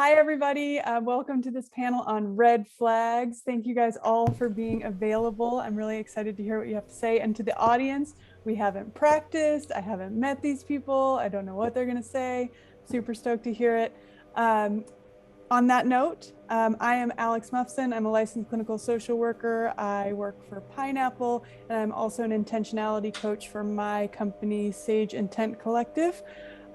Hi, everybody. Welcome to this panel on red flags. Thank you guys all for being available. I'm really excited to hear what you have to say. And to the audience, we haven't practiced. I haven't met these people. I don't know what they're going to say. Super stoked to hear it. On that note, I am Alex Mufson. I'm a licensed clinical social worker. I work for Pineapple, and I'm also an intentionality coach for my company, Sage Intent Collective.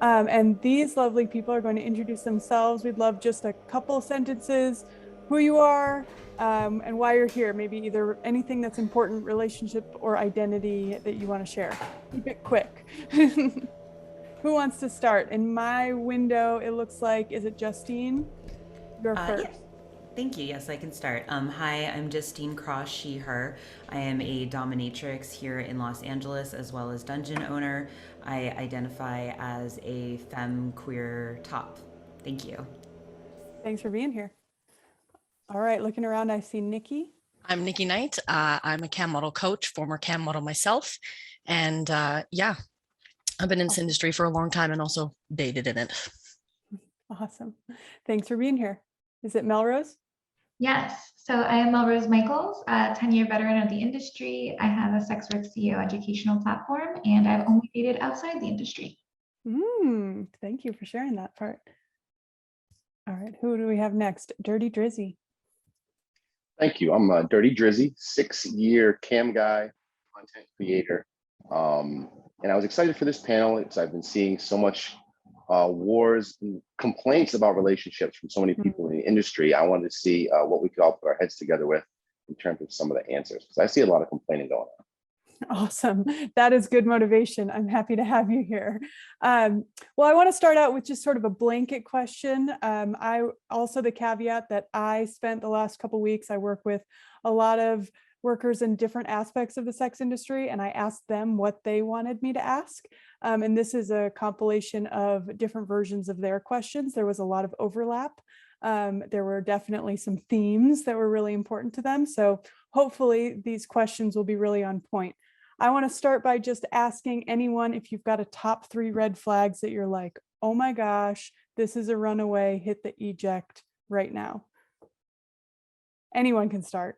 And these lovely people are going to introduce themselves. We'd love just a couple sentences, who you are, and why you're here. Maybe either anything that's important, relationship or identity that you want to share. Keep it quick. Who wants to start? In my window, it looks like, is it Justine? You're first. Yeah. Thank you. Yes, I can start. Hi, I'm Justine Cross, she, her. I am a dominatrix here in Los Angeles as well as dungeon owner. I identify as a femme queer top. Thank you. Thanks for being here. All right, looking around, I see Nikki. I'm Nikki Night. I'm a cam model coach, former cam model myself. And yeah, I've been in this industry for a long time and also dated in it. Awesome. Thanks for being here. Is it Melrose? Yes. So I am Melrose Michaels, a 10-year veteran of the industry. I have a Sex Work CEO educational platform, and I've only dated outside the industry. Thank you for sharing that part. All right, who do we have next? Dirty Drizzy. Thank you. I'm Dirty Drizzy, 6-year cam guy, content creator. And I was excited for this panel because I've been seeing so much wars and complaints about relationships from so many people in the industry. I wanted to see what we could all put our heads together with in terms of some of the answers, because I see a lot of complaining going on. Awesome. That is good motivation. I'm happy to have you here. Well, I want to start out with just sort of a blanket question. I also the caveat that I spent the last couple of weeks, I work with a lot of workers in different aspects of the sex industry, and I asked them what they wanted me to ask. And this is a compilation of different versions of their questions. There was a lot of overlap. There were definitely some themes that were really important to them. So hopefully these questions will be really on point. I want to start by just asking anyone if you've got a top 3 red flags that you're like, oh my gosh, this is a runaway, hit the eject right now. Anyone can start.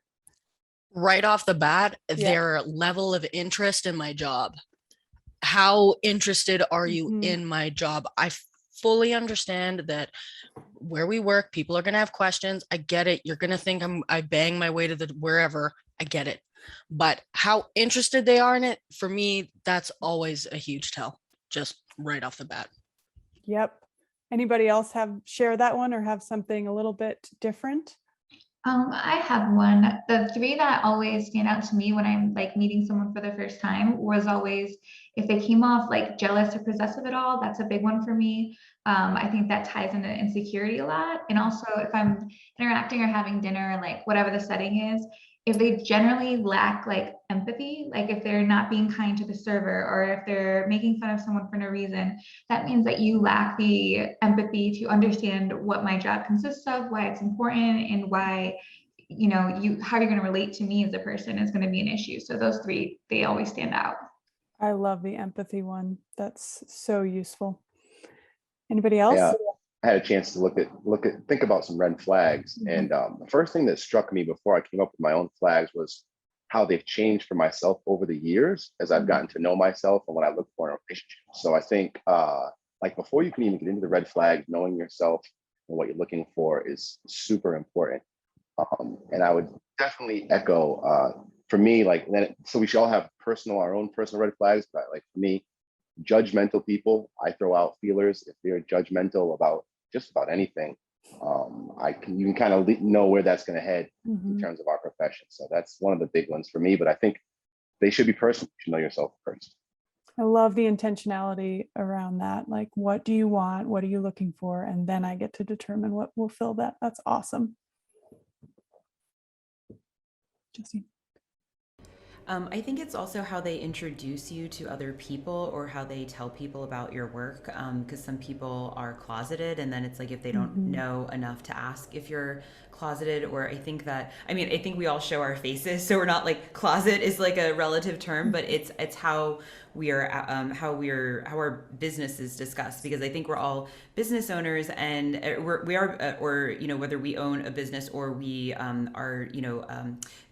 Right off the bat, their level of interest in my job. How interested are you in my job? I fully understand that where we work, people are going to have questions. I get it. You're going to think I bang my way to the wherever. I get it. But how interested they are in it, for me, that's always a huge tell, just right off the bat. Yep. Anybody else share that one or have something a little bit different? I have one. The 3 that always stand out to me when I'm like meeting someone for the first time was always if they came off like jealous or possessive at all. That's a big one for me. I think that ties into insecurity a lot. And also if I'm interacting or having dinner, like whatever the setting is, if they generally lack like empathy, like if they're not being kind to the server or if they're making fun of someone for no reason, that means that you lack the empathy to understand what my job consists of, why it's important, and why, how you're going to relate to me as a person is going to be an issue. So those 3, they always stand out. I love the empathy one. That's so useful. Anybody else? Yeah, I had a chance to think about some red flags. And the first thing that struck me before I came up with my own flags was how they've changed for myself over the years as I've gotten to know myself and what I look for in a relationship. So I think like before you can even get into the red flags, knowing yourself and what you're looking for is super important. And I would definitely echo for me, like, so we should all have our own personal red flags, but like for me, judgmental people, I throw out feelers. If they're judgmental about just about anything, you can kind of know where that's going to head in terms of our profession. So that's one of the big ones for me, but I think they should be personal. You should know yourself first. I love the intentionality around that. Like, what do you want? What are you looking for? And then I get to determine what will fill that. That's awesome. Justine. I think it's also how they introduce you to other people or how they tell people about your work. Because some people are closeted, and then it's like if they don't know enough to ask if you're closeted, or I think that, I mean, I think we all show our faces, so we're not like, closet is like a relative term, but it's how how our business is discussed, because I think we're all business owners, and we are or you know, whether we own a business or we are, you know,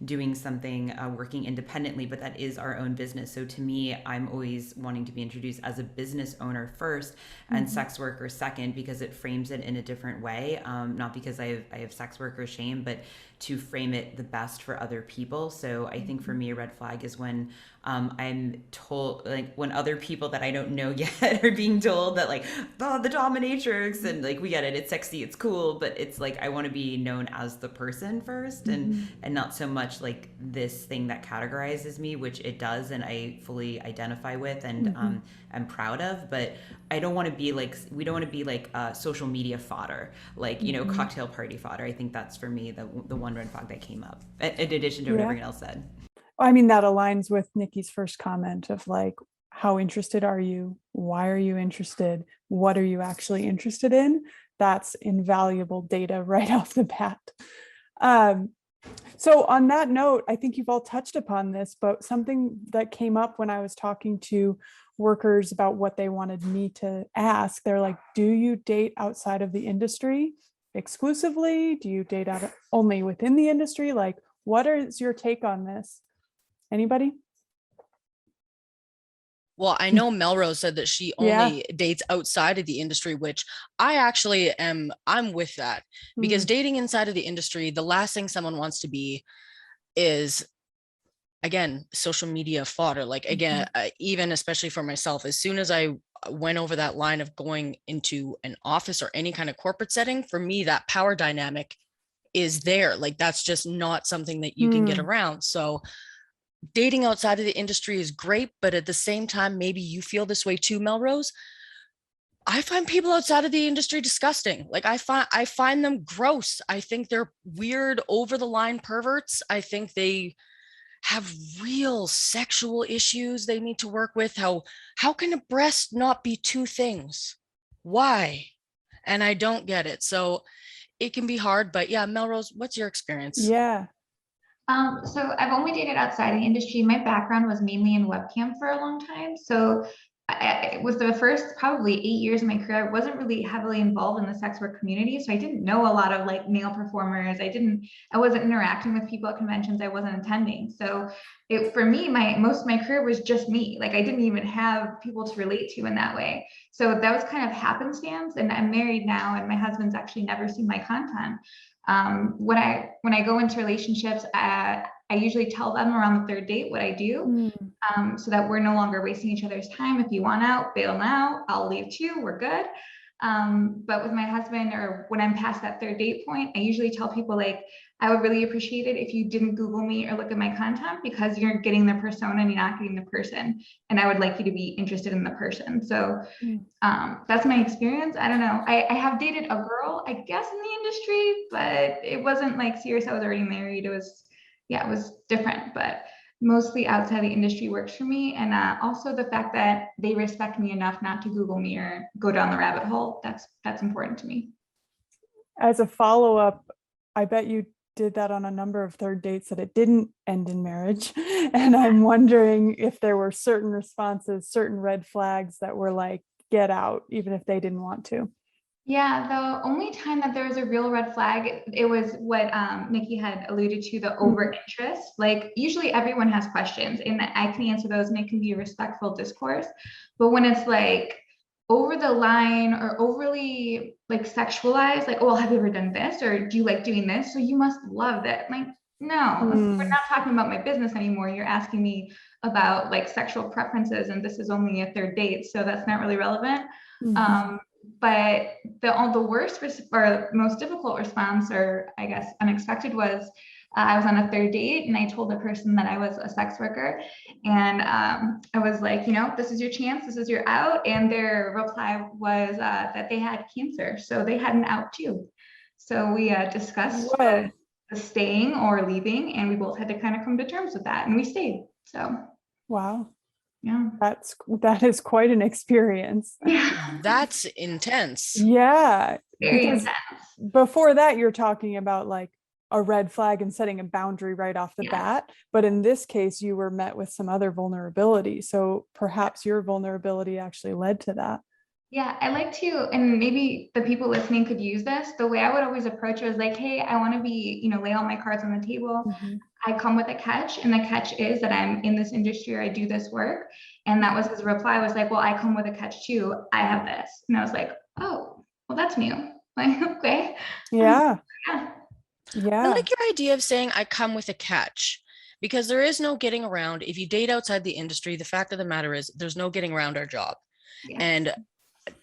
doing something, working independently, but that is our own business. So to me, I'm always wanting to be introduced as a business owner first, and sex worker second, because it frames it in a different way. Not because I have sex worker shame, but to frame it the best for other people. So I think for me, a red flag is when I'm told, like, when other people that I don't know yet are being told that, like, oh, the dominatrix, and like, we get it, it's sexy, it's cool, but it's like, I want to be known as the person first, and not so much like this thing that categorizes me, which it does, and I fully identify with, and I'm proud of. But I don't want to be like, we don't want to be like social media fodder, like, you know, cocktail party fodder. I think that's for me the one red flag that came up, in addition to what everyone else said. I mean, that aligns with Nikki's first comment of like, how interested are you? Why are you interested? What are you actually interested in? That's invaluable data right off the bat. So on that note, I think you've all touched upon this, but something that came up when I was talking to workers about what they wanted me to ask, they're like, do you date outside of the industry exclusively? Do you date out only within the industry? Like, what is your take on this? Anybody? Well, I know Melrose said that she only dates outside of the industry, which I actually I'm with that, because dating inside of the industry, the last thing someone wants to be is, again, social media fodder. Like, again, even especially for myself, as soon as I went over that line of going into an office or any kind of corporate setting, for me, that power dynamic is there. Like, that's just not something that you can get around. So dating outside of the industry is great, but at the same time, maybe you feel this way too, Melrose. I find people outside of the industry disgusting. Like, I find them gross. I think they're weird, over the line perverts. I think they have real sexual issues they need to work with. How can a breast not be two things? Why? And I don't get it. So it can be hard, but yeah, Melrose, what's your experience? Yeah. So I've only dated outside the industry. My background was mainly in webcam for a long time. So it was the first probably 8 years of my career. I wasn't really heavily involved in the sex work community. So I didn't know a lot of like male performers. I wasn't interacting with people at conventions. I wasn't attending. So for me, most of my career was just me. Like, I didn't even have people to relate to in that way. So that was kind of happenstance. And I'm married now, and my husband's actually never seen my content. When I go into relationships, I usually tell them around the third date what I do, so that we're no longer wasting each other's time. If you want out, bail now. I'll leave too. We're good. But with my husband, or when I'm past that third date point, I usually tell people, like, I would really appreciate it if you didn't Google me or look at my content, because you're getting the persona and you're not getting the person. And I would like you to be interested in the person. So that's my experience. I don't know. I have dated a girl, I guess, in the industry, but it wasn't like serious. I was already married. It was different, but mostly outside the industry works for me. And also the fact that they respect me enough not to Google me or go down the rabbit hole. That's important to me. As a follow-up, I bet you did that on a number of third dates that it didn't end in marriage. And I'm wondering if there were certain responses, certain red flags that were like, get out, even if they didn't want to. Yeah, the only time that there was a real red flag, it was what Nikki had alluded to, the over interest. Like, usually everyone has questions, and I can answer those, and it can be a respectful discourse. But when it's like over the line or overly like sexualized, like, oh, have you ever done this? Or do you like doing this? So you must love that. Like, no, we're not talking about my business anymore. You're asking me about like sexual preferences, and this is only a third date, so that's not really relevant. But the worst or most difficult response, or I guess unexpected, was I was on a third date, and I told the person that I was a sex worker, and I was like, this is your chance, this is your out. And their reply was that they had cancer, so they had an out too. So we discussed the staying or leaving, and we both had to kind of come to terms with that, and we stayed. So wow. Yeah. That is quite an experience. Yeah. That's intense. Yeah. Very Because intense. before that, you're talking about like a red flag and setting a boundary right off the bat. But in this case, you were met with some other vulnerability. So perhaps your vulnerability actually led to that. Yeah, I like to, and maybe the people listening could use this. The way I would always approach it was like, hey, I want to be, lay all my cards on the table. I come with a catch, and the catch is that I'm in this industry or I do this work. And that was his reply was like, well, I come with a catch too. I have this. And I was like, oh, well, that's new. Like, okay. Yeah. Yeah. Yeah. I like your idea of saying I come with a catch, because there is no getting around. If you date outside the industry, the fact of the matter is there's no getting around our job. Yeah. And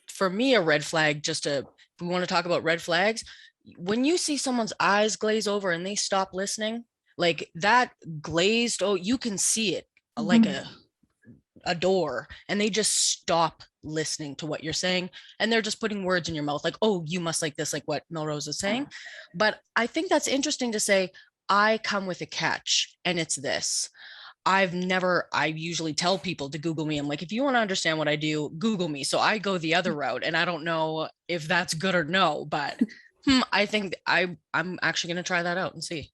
for me, a red flag, if we want to talk about red flags, when you see someone's eyes glaze over and they stop listening, like that glazed, oh, you can see it like a door, and they just stop listening to what you're saying, and they're just putting words in your mouth like, oh, you must like this, like what Melrose is saying. But I think that's interesting to say, I come with a catch, and it's this. I usually tell people to Google me. I'm like, if you want to understand what I do, Google me. So I go the other route, and I don't know if that's good or no, but I think I'm actually going to try that out and see.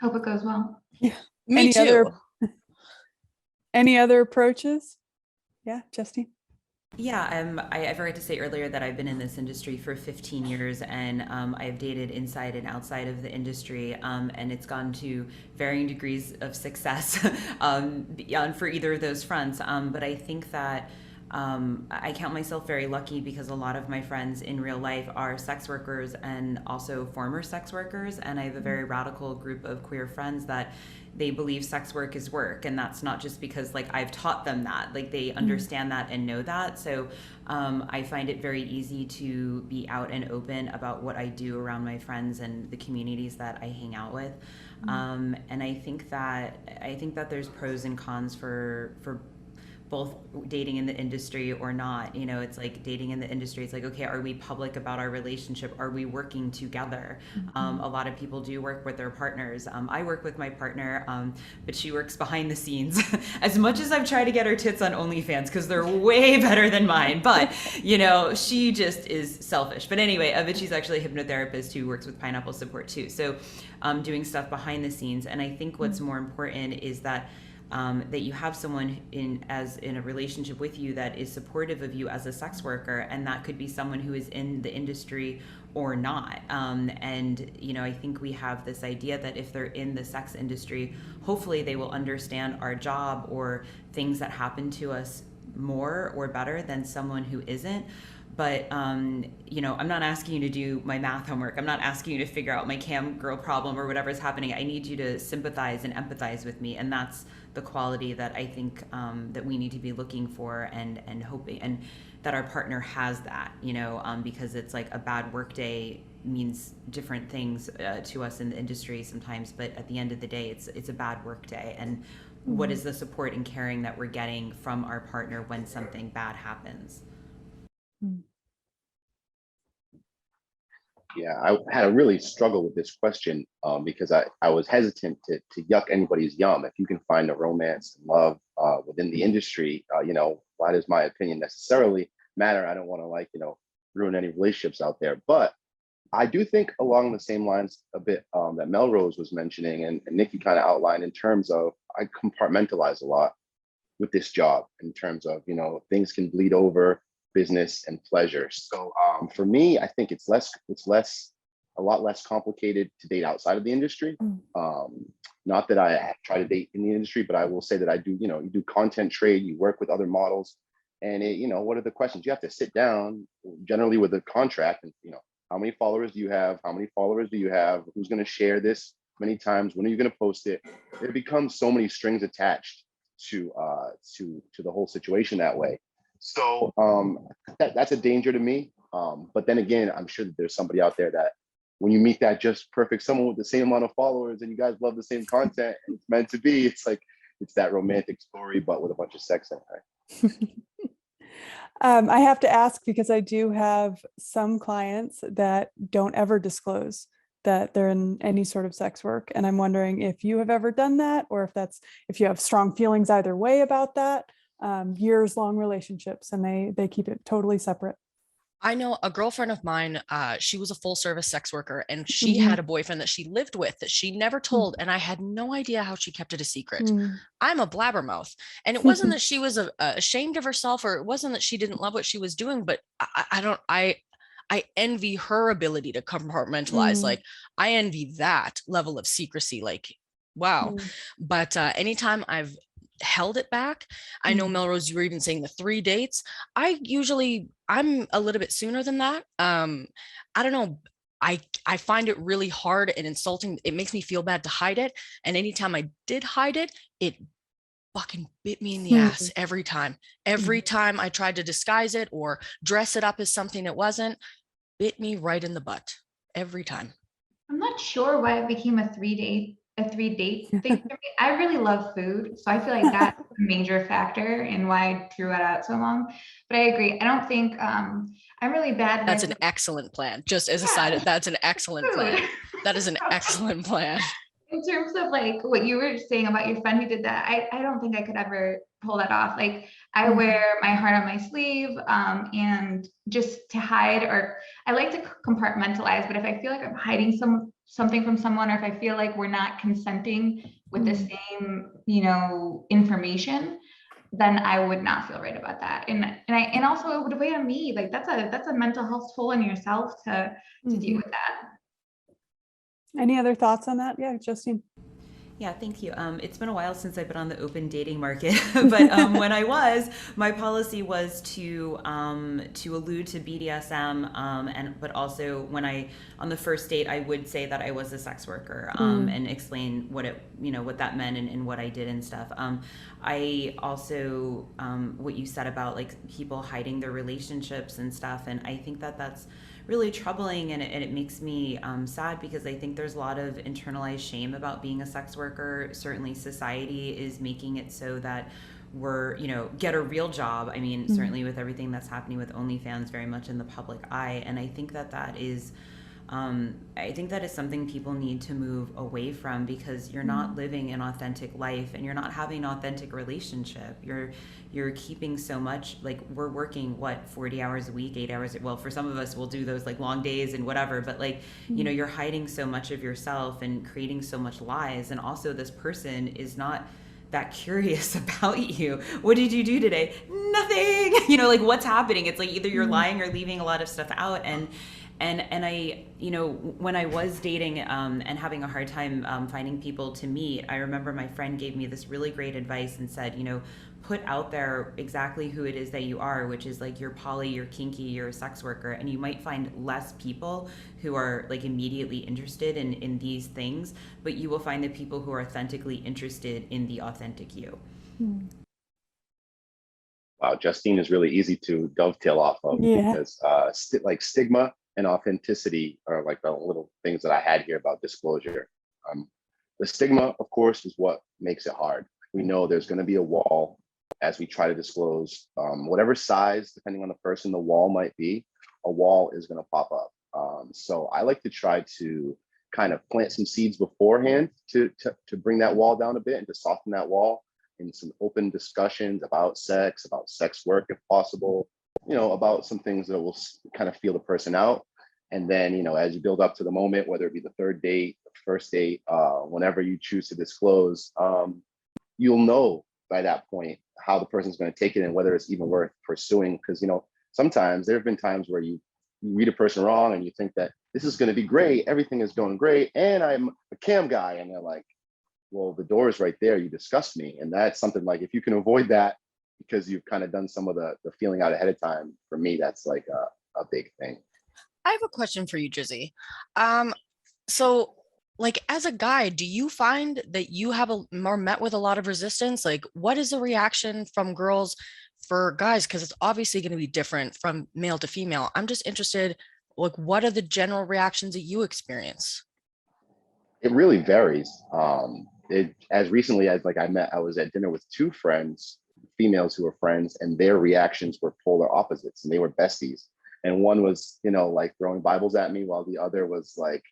Hope it goes well. Yeah. Me too. Any other approaches? Yeah, Justine. Yeah, I forgot to say earlier that I've been in this industry for 15 years, and I've dated inside and outside of the industry, and it's gone to varying degrees of success for either of those fronts. But I think that I count myself very lucky because a lot of my friends in real life are sex workers and also former sex workers, and I have a very radical group of queer friends that they believe sex work is work, and that's not just because like I've taught them that, like they understand that and know that. So I find it very easy to be out and open about what I do around my friends and the communities that I hang out with. And I think that there's pros and cons for both dating in the industry or not. It's like dating in the industry, it's like, okay, are we public about our relationship? Are we working together? A lot of people do work with their partners. I work with my partner, but she works behind the scenes. As much as I've tried to get her tits on OnlyFans, because they're way better than mine, but she just is selfish. But anyway, but she's actually a hypnotherapist who works with Pineapple Support too. So doing stuff behind the scenes. And I think what's more important is that that you have someone in a relationship with you that is supportive of you as a sex worker, and that could be someone who is in the industry or not. And I think we have this idea that if they're in the sex industry, hopefully they will understand our job or things that happen to us more or better than someone who isn't. But I'm not asking you to do my math homework. I'm not asking you to figure out my cam girl problem or whatever is happening. I need you to sympathize and empathize with me, and that's the quality that I think that we need to be looking for and hoping, and that our partner has that. Because it's like a bad work day means different things to us in the industry sometimes, but at the end of the day, it's a bad work day. And what is the support and caring that we're getting from our partner when something bad happens? Yeah, I had a really struggle with this question because I was hesitant to yuck anybody's yum. If you can find a romance and love within the industry, why does my opinion necessarily matter? I don't want to ruin any relationships out there. But I do think along the same lines a bit that Melrose was mentioning and Nikki kind of outlined, in terms of I compartmentalize a lot with this job in terms of, things can bleed over business and pleasure. So for me, I think it's a lot less complicated to date outside of the industry. Not that I try to date in the industry, but I will say that I do, you do content trade, you work with other models, and what are the questions? You have to sit down generally with a contract and, how many followers do you have? How many followers do you have? Who's going to share this many times? When are you going to post it? There becomes so many strings attached to the whole situation that way. So that's a danger to me. But then again, I'm sure that there's somebody out there that when you meet that just perfect someone with the same amount of followers and you guys love the same content and it's meant to be, it's like, it's that romantic story, but with a bunch of sex in it. Right? I have to ask because I do have some clients that don't ever disclose that they're in any sort of sex work. And I'm wondering if you have ever done that, or if you have strong feelings either way about that. Years long relationships, and they keep it totally separate. I know a girlfriend of mine, she was a full service sex worker, and she had a boyfriend that she lived with that she never told. And I had no idea how she kept it a secret. I'm a blabbermouth. And it wasn't that she was ashamed of herself, or it wasn't that she didn't love what she was doing, but I envy her ability to compartmentalize. Like, I envy that level of secrecy. Like, wow. But anytime I've held it back, I know, Melrose, you were even saying the 3 dates. I'm a little bit sooner than that. I don't know. I find it really hard and insulting. It makes me feel bad to hide it. And anytime I did hide it, it fucking bit me in the ass every time. Every time I tried to disguise it or dress it up as something it wasn't, bit me right in the butt every time. I'm not sure why it became a 3 date thing for me. I really love food, so I feel like that's a major factor in why I threw it out so long. But I agree. I don't think I'm really bad. That's an excellent plan. Just as a side, that's an excellent plan. That is an excellent plan. In terms of like what you were saying about your friend who did that, I don't think I could ever pull that off. Like, I wear my heart on my sleeve, and just to hide, or I like to compartmentalize, but if I feel like I'm hiding something from someone, or if I feel like we're not consenting with the same, information, then I would not feel right about that. And also it would weigh on me. Like, that's a mental health toll on yourself to deal with that. Any other thoughts on that? Yeah, Justine. Yeah, thank you. It's been a while since I've been on the open dating market, but when I was, my policy was to allude to BDSM, but also on the first date, I would say that I was a sex worker, and explain what that meant and what I did and stuff. I also, what you said about like people hiding their relationships and stuff, and I think that that's really troubling, and it makes me sad, because I think there's a lot of internalized shame about being a sex worker. Certainly society is making it so that we're, get a real job. I mean, certainly with everything that's happening with OnlyFans very much in the public eye. And I think that is something people need to move away from, because you're not living an authentic life, and you're not having an authentic relationship. You're keeping so much, like, we're working 40 hours a week, 8 hours. Well, for some of us, we'll do those like long days and whatever, but like, you're hiding so much of yourself and creating so much lies. And also, this person is not that curious about you. What did you do today? Nothing. Like, what's happening? It's like either you're lying or leaving a lot of stuff out. And I, when I was dating and having a hard time finding people to meet, I remember my friend gave me this really great advice and said, put out there exactly who it is that you are, which is like, you're poly, you're kinky, you're a sex worker, and you might find less people who are like immediately interested in these things, but you will find the people who are authentically interested in the authentic you. Wow, Justine is really easy to dovetail off of, because like stigma and authenticity are like the little things that I had here about disclosure. The stigma, of course, is what makes it hard. We know there's going to be a wall as we try to disclose, whatever size, depending on the person, the wall might be, a wall is going to pop up. So I like to try to kind of plant some seeds beforehand to bring that wall down a bit and to soften that wall in some open discussions about sex work, if possible, about some things that will kind of feel the person out. And then, as you build up to the moment, whether it be the third date, the first date, whenever you choose to disclose, you'll know by that point how the person's going to take it and whether it's even worth pursuing. Because, sometimes there have been times where you read a person wrong and you think that this is going to be great, everything is going great, and I'm a cam guy. And they're like, well, the door is right there, you discussed me. And that's something like, if you can avoid that because you've kind of done some of the feeling out ahead of time, for me, that's like a big thing. I have a question for you, Drizzy. So, like, as a guy, do you find that you have met with a lot of resistance? Like, what is the reaction from girls for guys? Because it's obviously going to be different from male to female. I'm just interested, like, what are the general reactions that you experience? It really varies. As recently as I was at dinner with two friends, females who were friends, and their reactions were polar opposites, and they were besties. And one was, like throwing Bibles at me, while the other was like,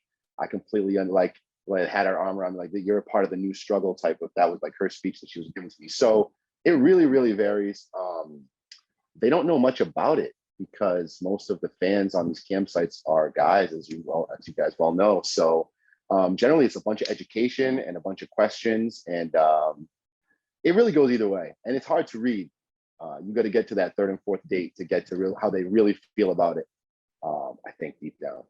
I completely like had her arm around me, like, you're a part of the new struggle type of, that was like her speech that she was giving to me. So it really, really varies. They don't know much about it because most of the fans on these campsites are guys, as you guys well know. So generally it's a bunch of education and a bunch of questions, and it really goes either way. And it's hard to read. You got to get to that third and fourth date to get to how they really feel about it. I think deep down.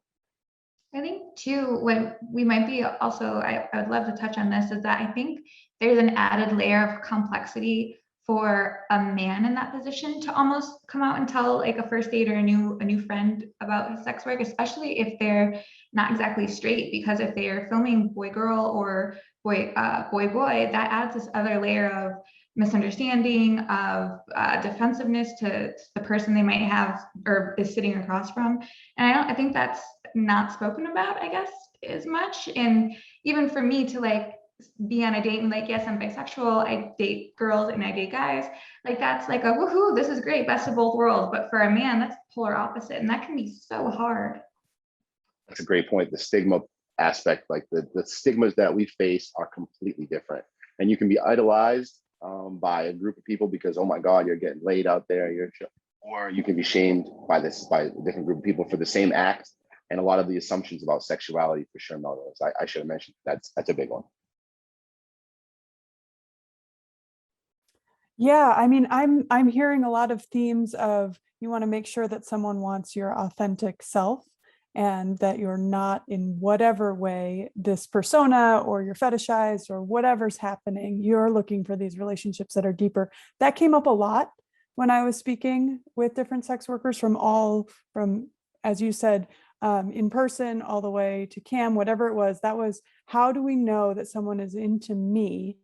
I think too, what we might be also, I would love to touch on this, is that I think there's an added layer of complexity for a man in that position to almost come out and tell like a first date or a new friend about his sex work, especially if they're not exactly straight, because if they are filming boy girl or boy boy, that adds this other layer of misunderstanding, of defensiveness to the person they might have or is sitting across from. And I think that's not spoken about, I guess, as much. And even for me to like be on a date and like, yes, I'm bisexual, I date girls and I date guys, like that's like a woohoo, this is great, best of both worlds. But for a man, that's polar opposite, and that can be so hard. That's a great point. The stigma aspect, like the stigmas that we face are completely different, and you can be idolized by a group of people because, oh my God, you're getting laid out there, or you can be shamed by a different group of people for the same act. And a lot of the assumptions about sexuality, for sure, Melrose, I should have mentioned, that's a big one. Yeah, I mean, I'm hearing a lot of themes of, you want to make sure that someone wants your authentic self, and that you're not in whatever way this persona or you're fetishized or whatever's happening, you're looking for these relationships that are deeper. That came up a lot when I was speaking with different sex workers from, as you said, in person all the way to cam, whatever it was. That was, how do we know that someone is into me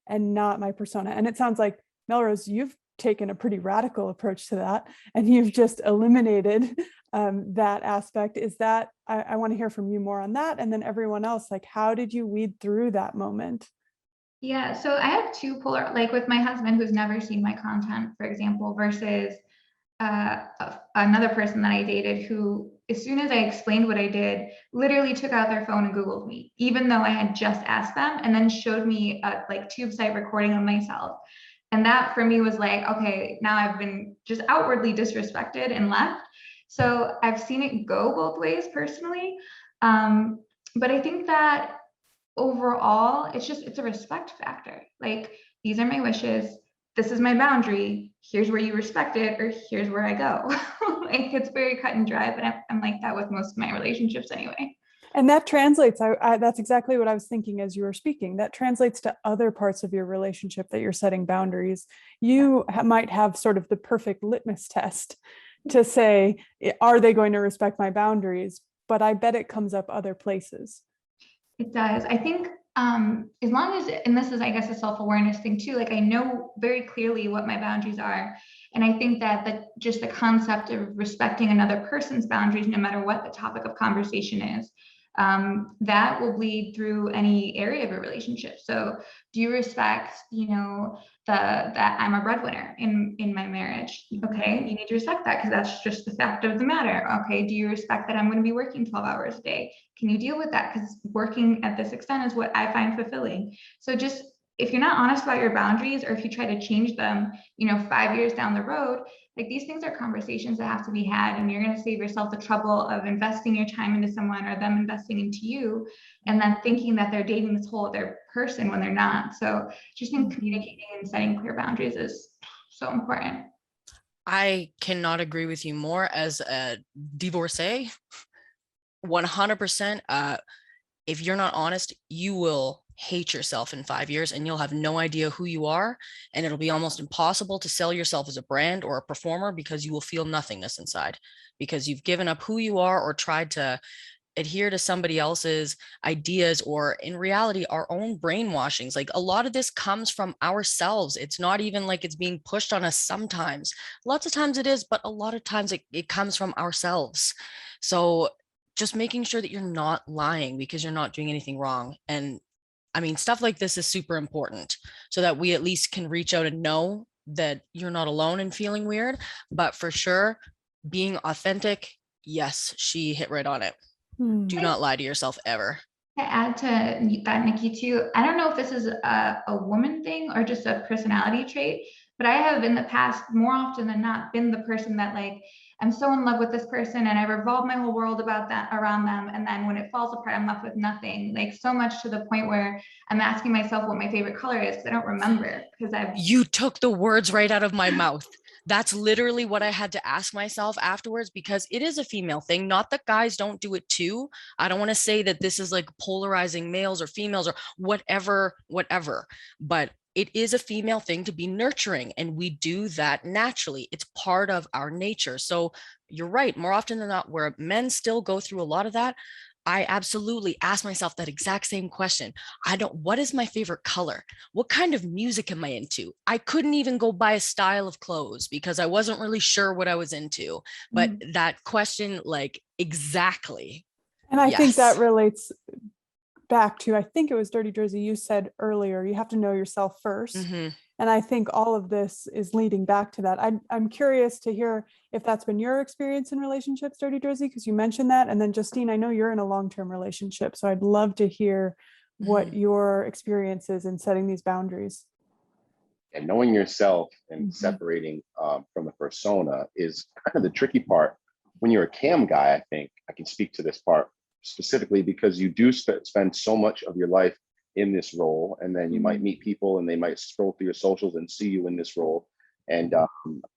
and not my persona? And it sounds like, Melrose, you've taken a pretty radical approach to that, and you've just eliminated that aspect. Is that, I want to hear from you more on that, and then everyone else, like, how did you weed through that moment? Yeah, so I have two polar, like with my husband who's never seen my content, for example, versus another person that I dated who, as soon as I explained what I did, literally took out their phone and Googled me, even though I had just asked them, and then showed me a like tube site recording of myself. And that for me was like, okay, now I've been just outwardly disrespected and left. So I've seen it go both ways personally. But I think that overall, it's a respect factor. Like, these are my wishes. This is my boundary. Here's where you respect it, or here's where I go. Like, it's very cut and dry, but I'm like that with most of my relationships anyway. And that translates, that's exactly what I was thinking as you were speaking. That translates to other parts of your relationship that you're setting boundaries. You might have sort of the perfect litmus test to say, are they going to respect my boundaries? But I bet it comes up other places. It does. I think as long as, and this is, I guess, a self-awareness thing too, like I know very clearly what my boundaries are. And I think that just the concept of respecting another person's boundaries, no matter what the topic of conversation is, that will bleed through any area of a relationship. So do you respect, that I'm a breadwinner in my marriage? Okay, you need to respect that because that's just the fact of the matter. Okay, do you respect that I'm going to be working 12 hours a day? Can you deal with that? Because working at this extent is what I find fulfilling. So just, if you're not honest about your boundaries, or if you try to change them, 5 years down the road, like, these things are conversations that have to be had, and you're going to save yourself the trouble of investing your time into someone or them investing into you, and then thinking that they're dating this whole other person when they're not. So just in communicating and setting clear boundaries is so important. I cannot agree with you more. As a divorcee, 100%. If you're not honest, you will hate yourself in 5 years, and you'll have no idea who you are, and it'll be almost impossible to sell yourself as a brand or a performer, because you will feel nothingness inside, because you've given up who you are or tried to adhere to somebody else's ideas, or in reality our own brainwashings. Like, a lot of this comes from ourselves. It's not even like it's being pushed on us. Sometimes, lots of times it is, but a lot of times it comes from ourselves. So just making sure that you're not lying because you're not doing anything wrong. And I mean, stuff like this is super important, so that we at least can reach out and know that you're not alone in feeling weird. But for sure, being authentic, yes, she hit right on it. Do not lie to yourself ever. To add to that, Nikki, too, I don't know if this is a woman thing or just a personality trait, but I have in the past, more often than not, been the person that like, I'm so in love with this person and I revolve my whole world about that around them. And then when it falls apart, I'm left with nothing. Like so much to the point where I'm asking myself what my favorite color is because I don't remember because You took the words right out of my mouth. That's literally what I had to ask myself afterwards, because it is a female thing. Not that guys don't do it too. I don't want to say that this is like polarizing males or females or whatever, but it is a female thing to be nurturing, and we do that naturally. It's part of our nature. So you're right. More often than not, where men still go through a lot of that, I absolutely ask myself that exact same question. What is my favorite color? What kind of music am I into? I couldn't even go buy a style of clothes because I wasn't really sure what I was into. But that question, like, exactly. And I think that relates back to, I think it was Dirty Drizzy, you said earlier, you have to know yourself first. Mm-hmm. And I think all of this is leading back to that. I'm curious to hear if that's been your experience in relationships, Dirty Drizzy, because you mentioned that. And then Justine, I know you're in a long-term relationship, so I'd love to hear what your experience is in setting these boundaries. And knowing yourself and separating from the persona is kind of the tricky part. When you're a cam guy, I think I can speak to this part specifically because you do spend so much of your life in this role, and then you might meet people and they might scroll through your socials and see you in this role. And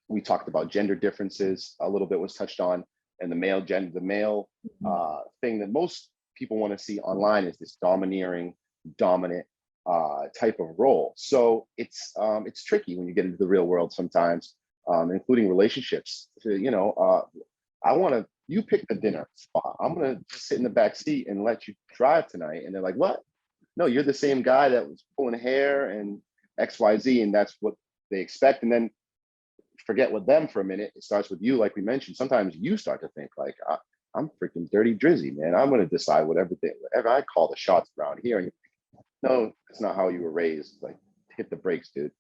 we talked about gender differences, a little bit was touched on, and the male thing that most people want to see online is this domineering, dominant type of role. So it's tricky when you get into the real world sometimes, including relationships. You pick the dinner spot. I'm gonna just sit in the back seat and let you drive tonight. And they're like, what? No, you're the same guy that was pulling hair and XYZ, and that's what they expect. And then forget with them for a minute. It starts with you, like we mentioned. Sometimes you start to think like, I'm freaking Dirty Drizzy, man. I'm gonna decide whatever I call the shots around here. And no, that's not how you were raised. Like, hit the brakes, dude.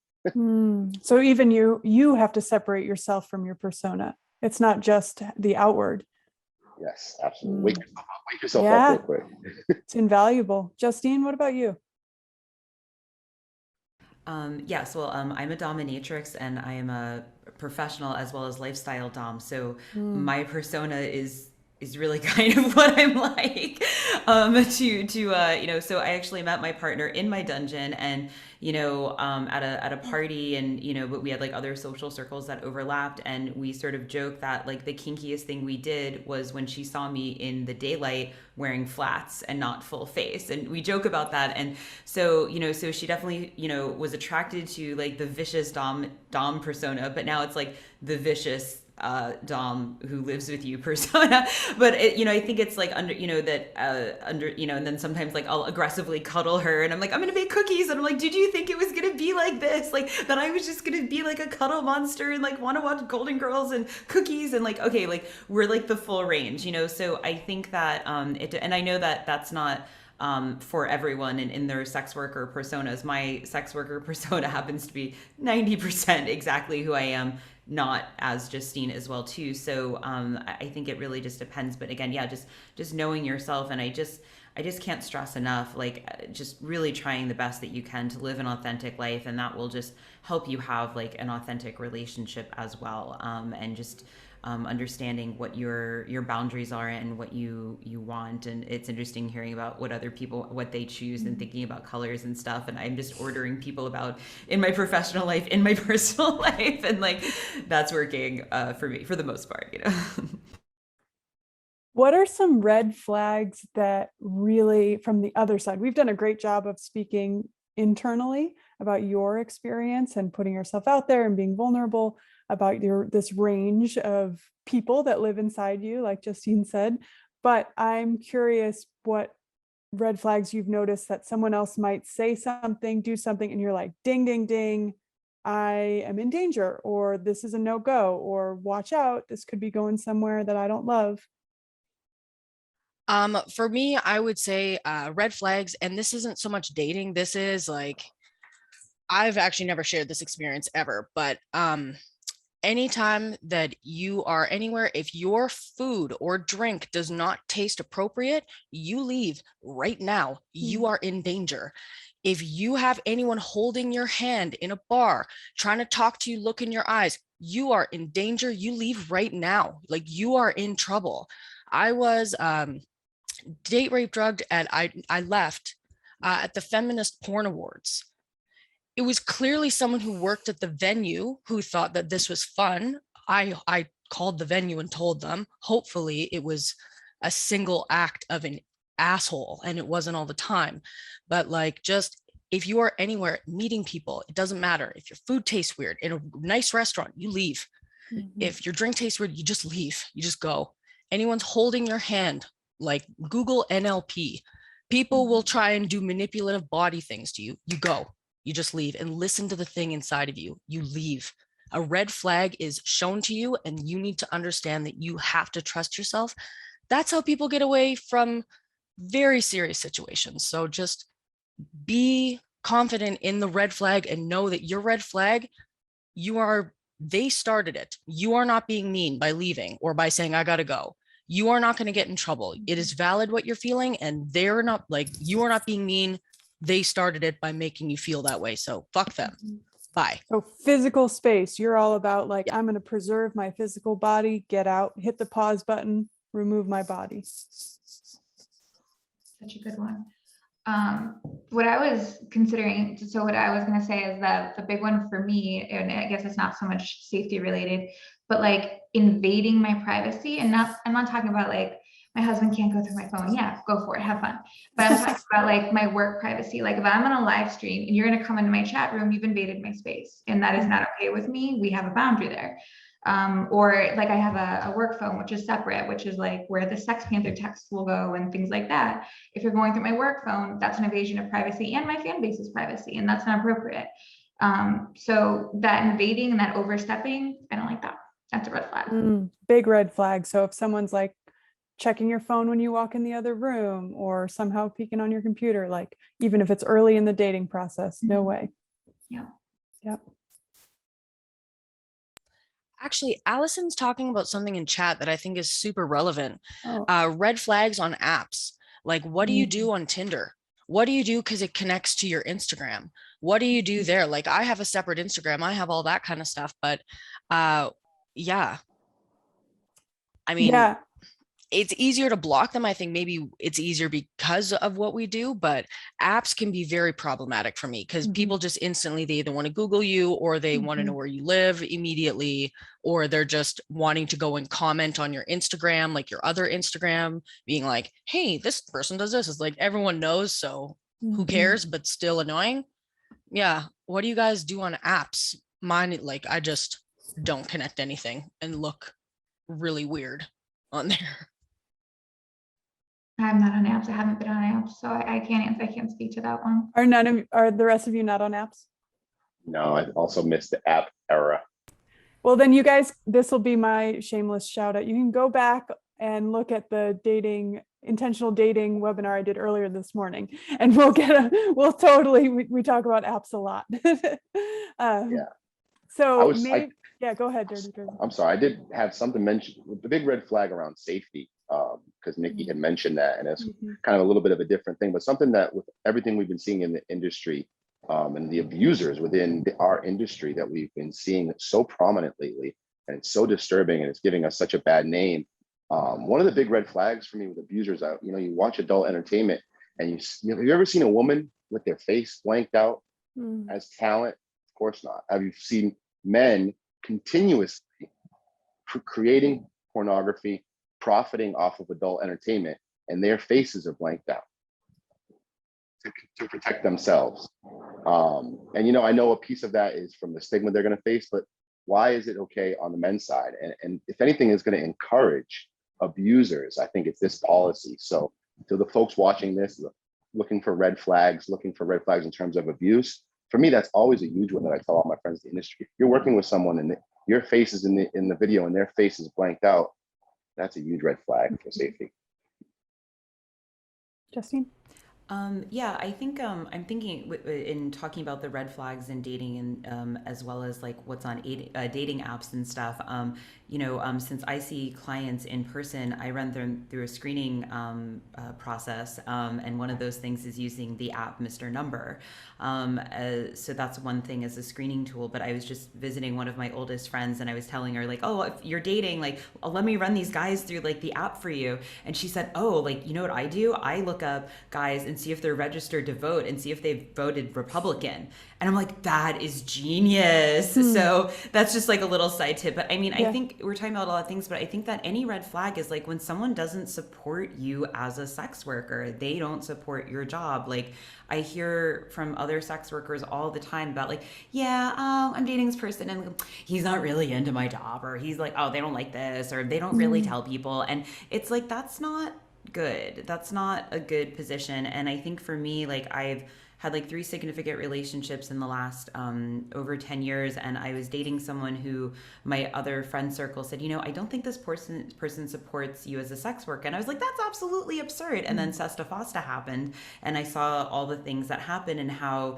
So even you have to separate yourself from your persona. It's not just the outward. Yes, absolutely. Wake yourself up real quick. It's invaluable. Justine, what about you? Yes, well, I'm a dominatrix and I am a professional as well as lifestyle dom. So my persona is really kind of what I'm like. So I actually met my partner in my dungeon, and at a party, and but we had like other social circles that overlapped, and we sort of joked that like the kinkiest thing we did was when she saw me in the daylight wearing flats and not full face, and we joke about that. And so so she definitely was attracted to like the vicious dom persona, but now it's like the vicious dom who lives with you persona. But I think it's like and then sometimes like I'll aggressively cuddle her and I'm like, I'm gonna make cookies, and I'm like, did you think it was gonna be like this, like that I was just gonna be like a cuddle monster and like want to watch Golden Girls and cookies, and like, okay, like we're like the full range. So I think that and I know that that's not for everyone in their sex worker personas. My sex worker persona happens to be 90% exactly who I am, not as Justine as well too. So I think it really just depends. But again, yeah, just knowing yourself, and I just can't stress enough, like just really trying the best that you can to live an authentic life, and that will just help you have like an authentic relationship as well. And just understanding what your boundaries are and what you want. And it's interesting hearing about what other people, what they choose, and thinking about colors and stuff. And I'm just ordering people about in my professional life, in my personal life, and like that's working for me for the most part. What are some red flags that really, from the other side, we've done a great job of speaking internally about your experience and putting yourself out there and being vulnerable about this range of people that live inside you, like Justine said. But I'm curious what red flags you've noticed that someone else might say something, do something, and you're like, ding, ding, ding, I am in danger, or this is a no-go, or watch out, this could be going somewhere that I don't love. For me, I would say red flags, and this isn't so much dating. This is like, I've actually never shared this experience ever, but anytime that you are anywhere, if your food or drink does not taste appropriate, you leave right now. You are in danger. If you have anyone holding your hand in a bar, trying to talk to you, look in your eyes, you are in danger. You leave right now. Like, you are in trouble. I was date rape drugged and I left at the Feminist Porn Awards. It was clearly someone who worked at the venue who thought that this was fun. I called the venue and told them. Hopefully it was a single act of an asshole and it wasn't all the time. But like, just if you are anywhere meeting people, it doesn't matter. If your food tastes weird in a nice restaurant, you leave. If your drink tastes weird, you just leave. You just go. Anyone's holding your hand, like, Google NLP. People will try and do manipulative body things to you. You go. You just leave and listen to the thing inside of you. You leave. A red flag is shown to you, and you need to understand that you have to trust yourself. That's how people get away from very serious situations. So just be confident in the red flag and know that your red flag, they started it. You are not being mean by leaving or by saying, I gotta go. You are not going to get in trouble. It is valid what you're feeling, and they're not, like, you are not being mean. They started it by making you feel that way. So fuck them. Bye. So physical space, you're all about, like, I'm going to preserve my physical body, get out, hit the pause button, remove my body. Such a good one. What I was considering, so what I was going to say is that the big one for me, and I guess it's not so much safety related, but like invading my privacy, and I'm not talking about like my husband can't go through my phone. Yeah, go for it, have fun. But I'm talking about like my work privacy. Like if I'm on a live stream and you're going to come into my chat room, you've invaded my space, and that is not okay with me. We have a boundary there. Or like I have a work phone, which is separate, which is like where the Sex Panther texts will go and things like that. If you're going through my work phone, that's an invasion of privacy and my fan base's privacy, and that's not appropriate. So that invading and that overstepping, I don't like that. That's a red flag. Big red flag. So if someone's like checking your phone when you walk in the other room or somehow peeking on your computer, like even if it's early in the dating process, no way. Yeah. Yep. Actually, Allison's talking about something in chat that I think is super relevant. Red flags on apps. Like, what do you do on Tinder? What do you do because it connects to your Instagram? What do you do there? Like, I have a separate Instagram. I have all that kind of stuff. But yeah. I mean, it's easier to block them. I think maybe it's easier because of what we do, but apps can be very problematic for me because people just instantly, they either want to Google you or they want to know where you live immediately, or they're just wanting to go and comment on your Instagram, like your other Instagram, being like, hey, this person does this. It's like everyone knows, so who cares, but still annoying. Yeah. What do you guys do on apps? Mine, like, I just don't connect anything and look really weird on there. I'm not on apps. I haven't been on apps, so I can't answer. I can't speak to that one. Are the rest of you not on apps? No, I also missed the app era. Well, then you guys, this will be my shameless shout out. You can go back and look at the intentional dating webinar I did earlier this morning, and we talk about apps a lot. Yeah. So go ahead, Dirty Drizzy. I'm sorry, I did have something mentioned, the big red flag around safety, because Nikki had mentioned that, and it's kind of a little bit of a different thing, but something that with everything we've been seeing in the industry, and the abusers within our industry that we've been seeing so prominent lately, and it's so disturbing and it's giving us such a bad name. One of the big red flags for me with abusers, you watch adult entertainment and have you ever seen a woman with their face blanked out as talent? Of course not. Have you seen men continuously creating pornography, profiting off of adult entertainment, and their faces are blanked out to protect themselves? And I know a piece of that is from the stigma they're going to face, but why is it okay on the men's side? And if anything is going to encourage abusers, I think it's this policy. So to the folks watching this, looking for red flags in terms of abuse, for me, that's always a huge one that I tell all my friends in the industry. If you're working with someone and your face is in the video and their face is blanked out, that's a huge red flag for safety. Justine? Yeah, I think I'm thinking in talking about the red flags in dating and as well as like what's on dating apps and stuff. Since I see clients in person, I run them through a screening process, and one of those things is using the app Mr. Number. So that's one thing as a screening tool. But I was just visiting one of my oldest friends, and I was telling her like, oh, if you're dating, like, let me run these guys through like the app for you. And she said, oh, like, you know what I do? I look up guys and see if they're registered to vote and see if they've voted Republican. And I'm like, that is genius. So that's just like a little side tip. But I mean, I think we're talking about a lot of things, but I think that any red flag is like when someone doesn't support you as a sex worker, they don't support your job. Like, I hear from other sex workers all the time about like, yeah, I'm dating this person and he's not really into my job, or he's like, oh, they don't like this, or they don't really tell people. And it's like, that's not good. That's not a good position. And I think for me, like, I've had like 3 significant relationships in the last over 10 years, and I was dating someone who my other friend circle said, I don't think this person supports you as a sex worker. And I was like, that's absolutely absurd. And then Sesta Fosta happened, and I saw all the things that happened and how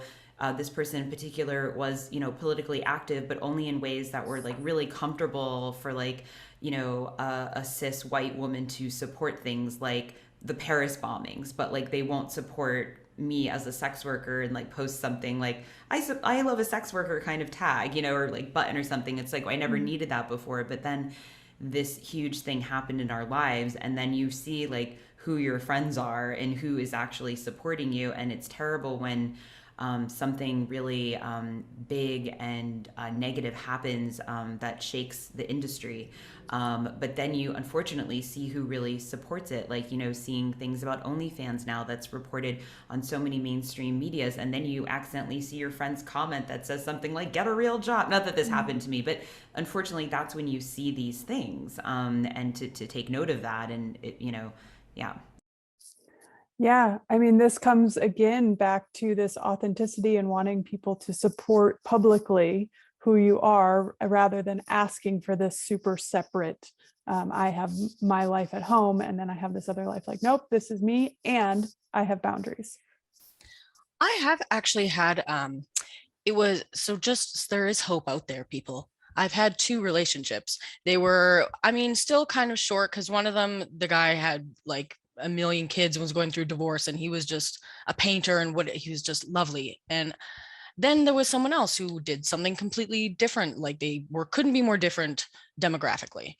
this person in particular was, politically active, but only in ways that were like really comfortable for like, a cis white woman to support things like the Paris bombings, but like they won't support me as a sex worker and like post something like I love a sex worker kind of tag, or like button or something. It's like I never needed that before, but then this huge thing happened in our lives, and then you see like who your friends are and who is actually supporting you, and it's terrible when something really big and negative happens that shakes the industry. But then you unfortunately see who really supports it, like, seeing things about OnlyFans now that's reported on so many mainstream medias. And then you accidentally see your friend's comment that says something like, get a real job. Not that this happened to me, but unfortunately, that's when you see these things, and to take note of that. And, yeah. Yeah, I mean, this comes again back to this authenticity and wanting people to support publicly who you are rather than asking for this super separate. I have my life at home and then I have this other life. Like, nope, this is me and I have boundaries. I have actually had it was so just there is hope out there, people. I've had 2 relationships. They were, I mean, still kind of short because one of them, the guy had like a million kids and was going through divorce, and he was just a painter and he was just lovely. And then there was someone else who did something completely different, like they couldn't be more different demographically.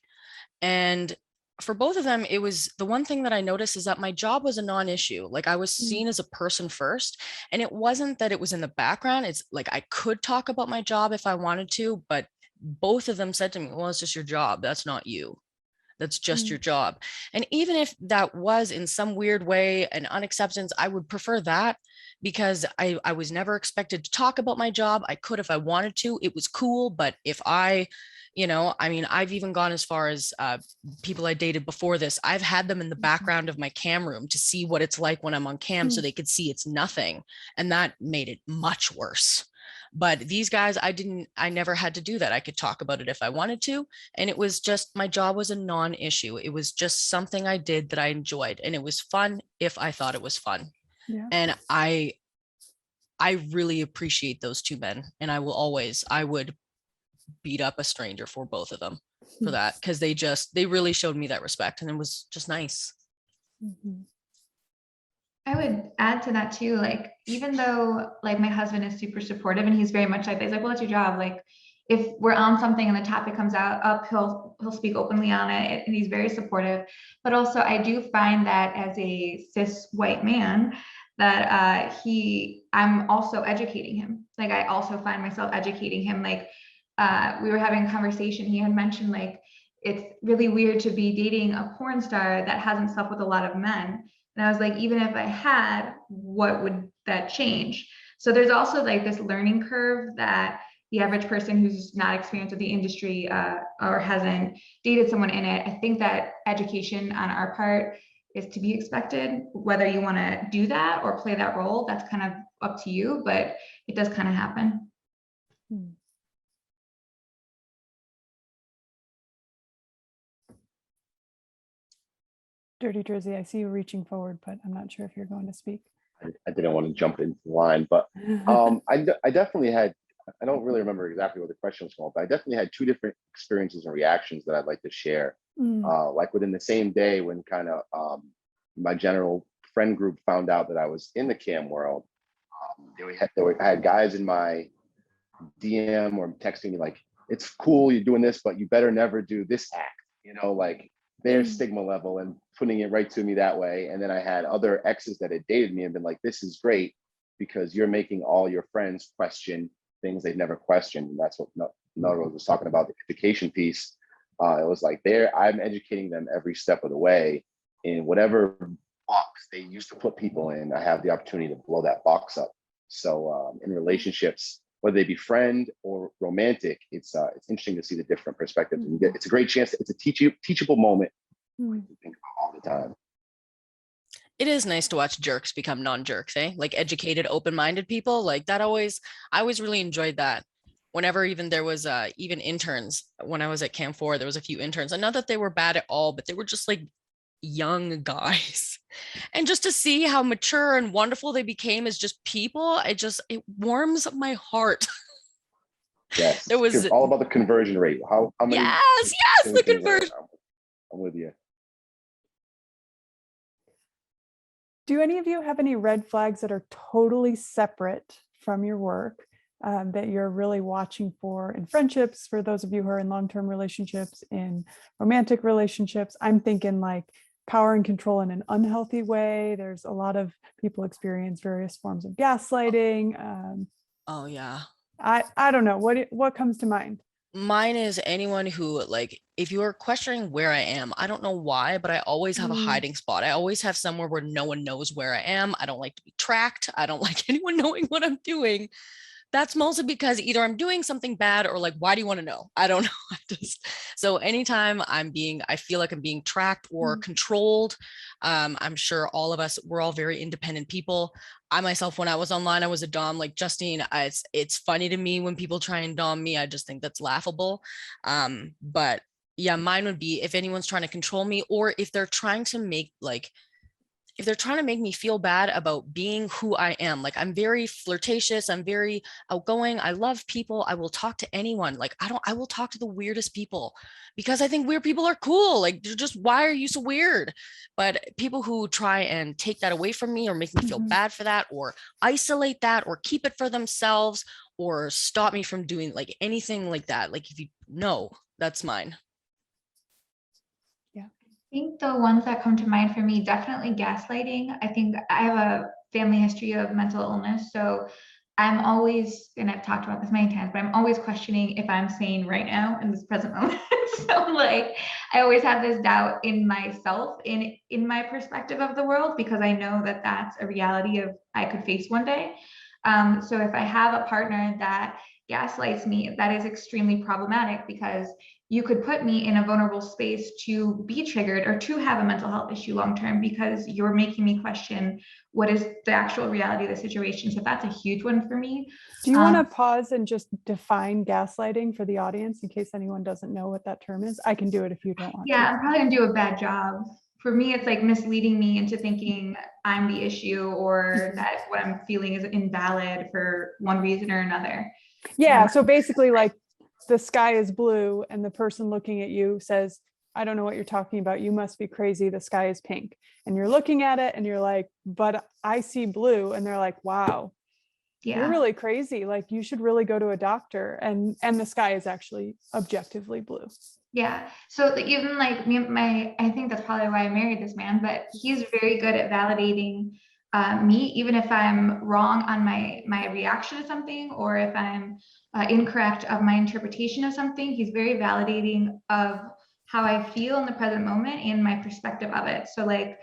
And for both of them, it was the one thing that I noticed is that my job was a non-issue. Like I was seen as a person first. And it wasn't that it was in the background. It's like I could talk about my job if I wanted to, but both of them said to me, well, it's just your job. That's not you. That's just your job. And even if that was in some weird way an unacceptance, I would prefer that because I was never expected to talk about my job. I could if I wanted to. It was cool. But if I mean, I've even gone as far as people I dated before this. I've had them in the background of my cam room to see what it's like when I'm on cam so they could see it's nothing. And that made it much worse. But these guys, I never had to do that. I could talk about it if I wanted to. And it was just, my job was a non-issue. It was just something I did that I enjoyed. And it was fun if I thought it was fun. Yeah. And I really appreciate those 2 men. And I would beat up a stranger for both of them for that. Cause they really showed me that respect, and it was just nice. I would add to that too, like, even though like my husband is super supportive and he's very much like, he's like, well, it's your job. Like if we're on something and the topic comes up, he'll speak openly on it, and he's very supportive. But also I do find that as a cis white man, that I'm also educating him. Like I also find myself educating him. Like we were having a conversation, he had mentioned like, it's really weird to be dating a porn star that hasn't slept with a lot of men. And I was like, even if I had, what would that change? So there's also like this learning curve that the average person who's not experienced with the industry or hasn't dated someone in it, I think that education on our part is to be expected. Whether you want to do that or play that role, that's kind of up to you, but it does kind of happen. Dirty Drizzy, I see you reaching forward, but I'm not sure if you're going to speak. I didn't want to jump into the line, but I definitely had, I don't really remember exactly what the question was called, but I definitely had two different experiences and reactions that I'd like to share. Like within the same day when kind of my general friend group found out that I was in the cam world, I had guys in my DM or texting me like, it's cool you're doing this, but you better never do this act, you know, like their stigma level and putting it right to me that way. And then I had other exes that had dated me and been like, this is great because you're making all your friends question things they've never questioned. And that's what Melrose was talking about, the education piece. It was like I'm educating them every step of the way in whatever box they used to put people in. I have the opportunity to blow that box up. So in relationships, whether they be friend or romantic, it's interesting to see the different perspectives. And it's a great chance. It's a teachable moment to think about all the time. It is nice to watch jerks become non-jerks, eh? Like educated, open-minded people like that. I always really enjoyed that. Whenever even there was even interns, when I was at Camp 4, there was a few interns, and not that they were bad at all, but they were just like young guys. And just to see how mature and wonderful they became as just people, it warms my heart. Yes, There was all about the conversion rate. How many? Yes, the conversion. I'm with you. Do any of you have any red flags that are totally separate from your work that you're really watching for in friendships, for those of you who are in long-term relationships, in romantic relationships? I'm thinking like power and control in an unhealthy way. There's a lot of people experience various forms of gaslighting. Oh yeah. I don't know. What comes to mind? Mine is anyone who, like, if you're questioning where I am, I don't know why, but I always have a hiding spot. I always have somewhere where no one knows where I am. I don't like to be tracked. I don't like anyone knowing what I'm doing. That's mostly because either I'm doing something bad or like, why do you want to know? I don't know. So anytime I feel like I'm being tracked or controlled. I'm sure all of us, we're all very independent people. I myself, when I was online, I was a dom like Justine. It's funny to me when people try and dom me. I just think that's laughable. But yeah, mine would be if anyone's trying to control me, or if they're trying to make me feel bad about being who I am. Like, I'm very flirtatious. I'm very outgoing. I love people. I will talk to anyone. Like, I will talk to the weirdest people because I think weird people are cool. Like, they're just, why are you so weird? But people who try and take that away from me or make me feel bad for that, or isolate that, or keep it for themselves, or stop me from doing like anything like that. Like, if you know, that's mine. I think the ones that come to mind for me, definitely gaslighting. I think I have a family history of mental illness. So I'm always, and I've talked about this many times, but I'm always questioning if I'm sane right now in this present moment. So like, I always have this doubt in myself, in my perspective of the world, because I know that that's a reality of I could face one day. So if I have a partner that gaslights me, that is extremely problematic, because you could put me in a vulnerable space to be triggered or to have a mental health issue long term, because you're making me question what is the actual reality of the situation. So that's a huge one for me. Do you want to pause and just define gaslighting for the audience in case anyone doesn't know what that term is? I can do it if you don't want to. Yeah, I'm probably gonna do a bad job. For me, it's like misleading me into thinking I'm the issue, or that what I'm feeling is invalid for one reason or another. Yeah, so basically like the sky is blue and the person looking at you says, I don't know what you're talking about. You must be crazy. The sky is pink. And you're looking at it and you're like, but I see blue. And they're like, wow, you're really crazy. Like, you should really go to a doctor. And the sky is actually objectively blue. Yeah. So even like me, I think that's probably why I married this man, but he's very good at validating me, even if I'm wrong on my reaction to something, or if I'm incorrect of my interpretation of something. He's very validating of how I feel in the present moment and my perspective of it. So like,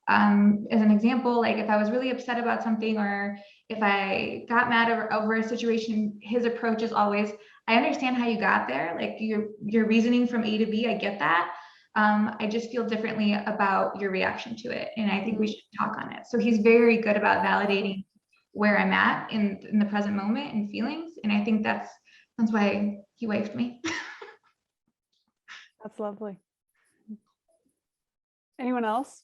as an example, like if I was really upset about something, or if I got mad over a situation, his approach is always, I understand how you got there. Like your reasoning from A to B, I get that. I just feel differently about your reaction to it, and I think we should talk on it. So he's very good about validating where I'm at in the present moment and feelings, and I think that's why he wifed me. That's lovely. Anyone else?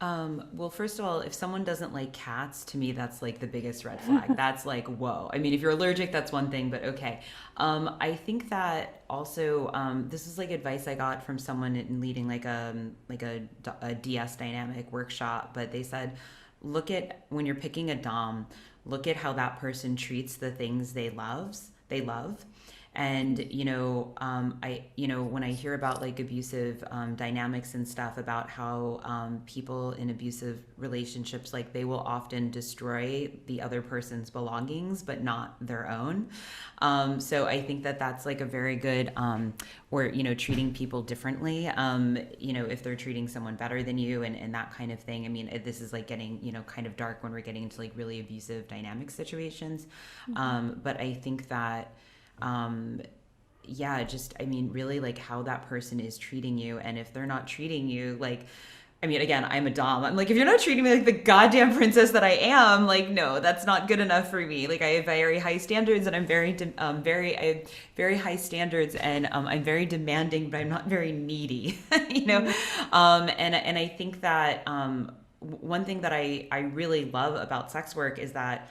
Well, first of all, if someone doesn't like cats, to me, that's like the biggest red flag. That's like, whoa. I mean, if you're allergic, that's one thing, but okay. I think that also, this is like advice I got from someone in leading like a DS dynamic workshop, but they said, look at when you're picking a dom, look at how that person treats the things they love. And when I hear about like abusive dynamics and stuff, about how people in abusive relationships, like they will often destroy the other person's belongings but not their own. So I think that that's like a very good, or treating people differently, if they're treating someone better than you, and that kind of thing. I mean, this is like getting kind of dark when we're getting into like really abusive dynamic situations. But I think that yeah, just, I mean, really like how that person is treating you. And if they're not treating you like, I mean, again, I'm a dom. I'm like, if you're not treating me like the goddamn princess that I am, like, no, that's not good enough for me. Like, I have very high standards, and I have very high standards, and I'm very demanding, but I'm not very needy, you know. And I think that one thing that I really love about sex work is that,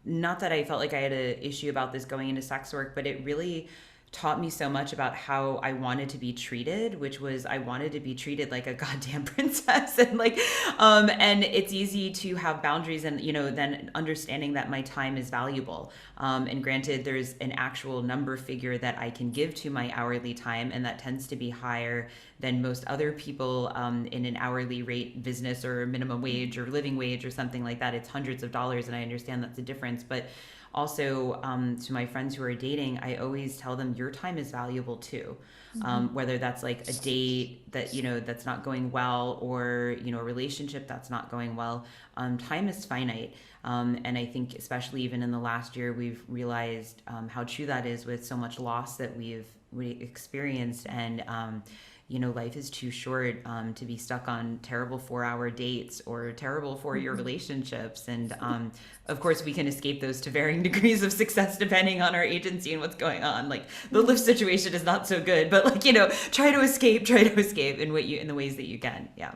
not that I felt like I had an issue about this going into sex work, but it really taught me so much about how I wanted to be treated, which was I wanted to be treated like a goddamn princess. And like, and it's easy to have boundaries, and then understanding that my time is valuable. And granted, there's an actual number figure that I can give to my hourly time, and that tends to be higher than most other people in an hourly rate business or minimum wage or living wage or something like that. It's hundreds of dollars, and I understand that's a difference. But also, to my friends who are dating, I always tell them your time is valuable too. Whether that's like a date that that's not going well, or a relationship that's not going well, time is finite. And I think especially even in the last year, we've realized how true that is with so much loss that we experienced. And life is too short to be stuck on terrible 4-hour dates or terrible 4-year relationships. And of course, we can escape those to varying degrees of success depending on our agency and what's going on. Like the lift situation is not so good, but like try to escape in the ways that you can. Yeah.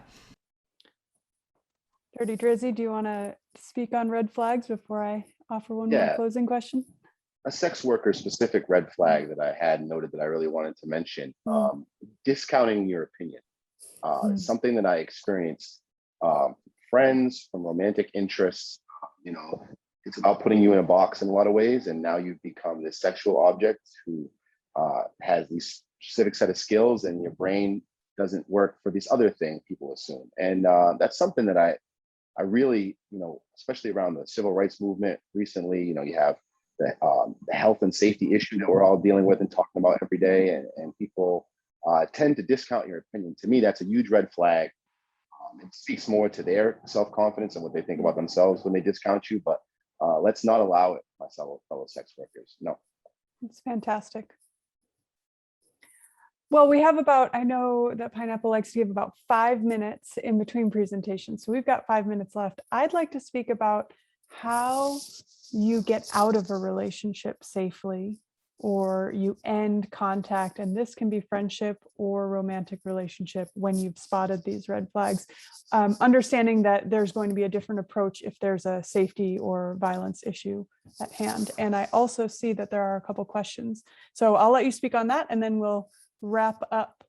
Dirty Drizzy, do you want to speak on red flags before I offer one more Yeah, closing question? a sex worker specific red flag that I had noted that I really wanted to mention: discounting your opinion. Something that I experienced, friends from romantic interests. You know, it's about putting you in a box in a lot of ways, and now you've become this sexual object who has these specific set of skills, and your brain doesn't work for these other things people assume. And that's something that I really, especially around the civil rights movement recently, you have the health and safety issue that we're all dealing with and talking about every day, and people tend to discount your opinion. To me, that's a huge red flag. It speaks more to their self-confidence and what they think about themselves when they discount you, but let's not allow it, my fellow sex workers. No. It's fantastic. Well, we have I know that Pineapple likes to give about 5 minutes in between presentations. So we've got 5 minutes left. I'd like to speak about how you get out of a relationship safely, or you end contact. And this can be friendship or romantic relationship when you've spotted these red flags. Understanding that there's going to be a different approach if there's a safety or violence issue at hand. And I also see that there are a couple questions. So I'll let you speak on that, and then we'll wrap up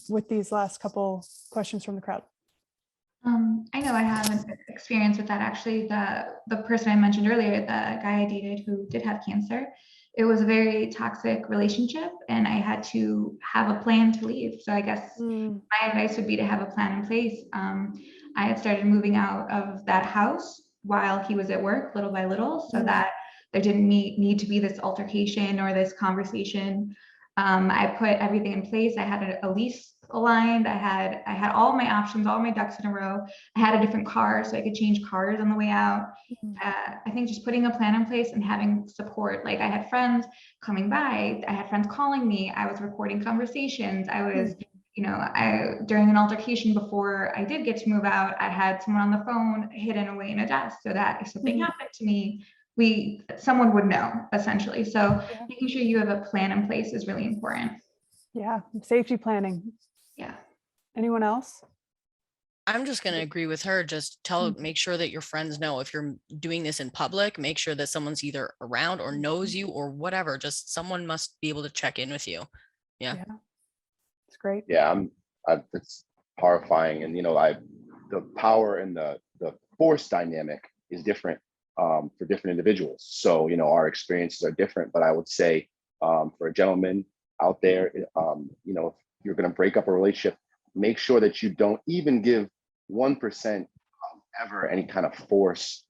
with these last couple questions from the crowd. I know I have an experience with that. Actually, the person I mentioned earlier, the guy I dated who did have cancer, it was a very toxic relationship, and I had to have a plan to leave. So I guess my advice would be to have a plan in place. I had started moving out of that house while he was at work, little by little, so that there didn't need to be this altercation or this conversation. I put everything in place. I had a lease aligned. I had all my options, all my ducks in a row. I had a different car, so I could change cars on the way out. I think just putting a plan in place and having support. Like I had friends coming by. I had friends calling me. I was recording conversations. I was, during an altercation before I did get to move out, I had someone on the phone hidden away in a desk so that if something happened to me, someone would know, essentially. So making sure you have a plan in place is really important. Yeah, safety planning. Yeah. Anyone else? I'm just going to agree with her. Just make sure that your friends know if you're doing this in public, make sure that someone's either around or knows you or whatever. Just someone must be able to check in with you. Yeah. It's great. Yeah, it's horrifying. And, the power and the force dynamic is different for different individuals. So, our experiences are different, but I would say for a gentleman out there, if you're going to break up a relationship, make sure that you don't even give 1% ever any kind of force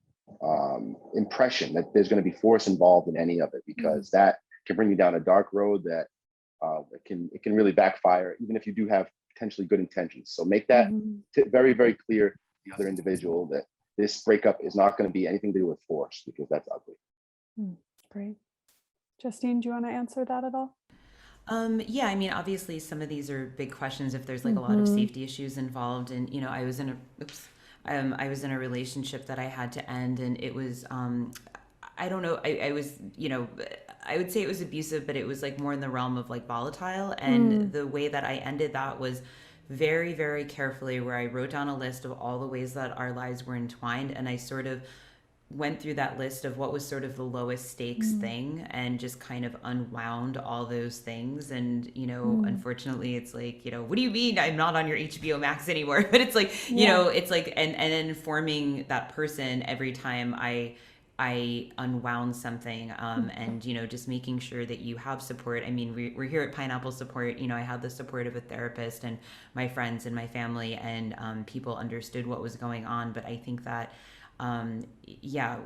impression that there's going to be force involved in any of it, because that can bring you down a dark road that it can really backfire, even if you do have potentially good intentions. So make that very, very clear to the other individual that this breakup is not going to be anything to do with force, because that's ugly. Great. Justine, do you want to answer that at all? Yeah, I mean, obviously some of these are big questions if there's like a lot of safety issues involved. And, I was in a relationship that I had to end, and it was, I don't know, I was, I would say it was abusive, but it was like more in the realm of like volatile. And the way that I ended that was very, very carefully, where I wrote down a list of all the ways that our lives were entwined. And I sort of went through that list of what was sort of the lowest stakes thing, and just kind of unwound all those things. And unfortunately it's like, what do you mean I'm not on your HBO Max anymore? But it's like, it's like, and then informing that person every time I unwound something, and just making sure that you have support. I mean, we're here at Pineapple Support. I had the support of a therapist and my friends and my family, and people understood what was going on. But I think that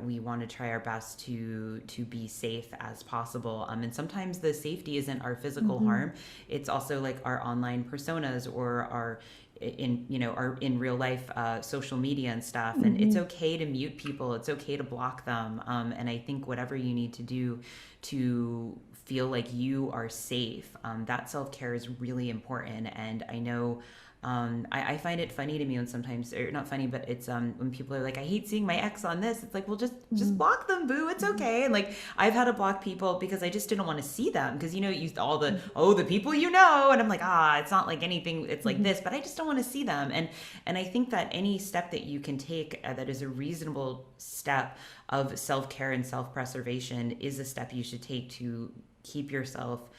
we want to try our best to be safe as possible. And sometimes the safety isn't our physical harm. It's also like our online personas, or our in real life social media and stuff. And it's okay to mute people. It's okay to block them. And I think whatever you need to do to feel like you are safe, that self-care is really important. And I know I find it funny to me when sometimes, or not funny, but it's when people are like, I hate seeing my ex on this. It's like, well, just block them, boo. It's okay. And like, I've had to block people because I just didn't want to see them, because you all the the people, and I'm like, it's not like anything. It's like this, but I just don't want to see them. And I think that any step that you can take that is a reasonable step of self-care and self-preservation is a step you should take to keep yourself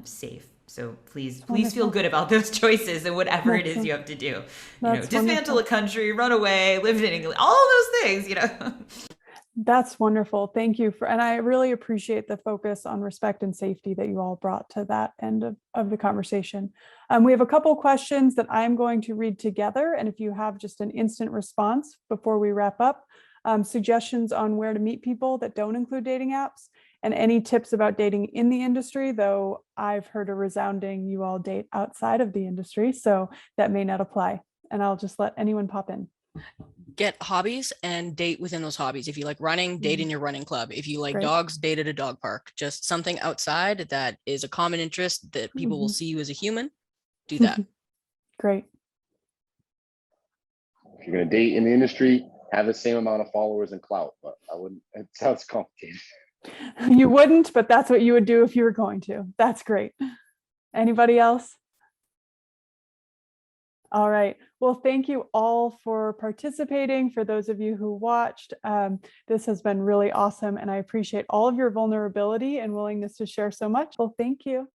safe. So please feel good about those choices and whatever it is you have to do. Dismantle a country, run away, live in England, all those things, That's wonderful. Thank you and I really appreciate the focus on respect and safety that you all brought to that end of the conversation. We have a couple questions that I'm going to read together. And if you have just an instant response before we wrap up, suggestions on where to meet people that don't include dating apps, and any tips about dating in the industry, though I've heard a resounding you all date outside of the industry, so that may not apply. And I'll just let anyone pop in. Get hobbies and date within those hobbies. If you like running, date in your running club. If you like dogs, date at a dog park. Just something outside that is a common interest that people will see you as a human. Do that. Great. If you're going to date in the industry, have the same amount of followers and clout, but I wouldn't. It sounds complicated. You wouldn't, but that's what you would do if you were going to. That's great. Anybody else? All right. Well, thank you all for participating. For those of you who watched, this has been really awesome, and I appreciate all of your vulnerability and willingness to share so much. Well, thank you.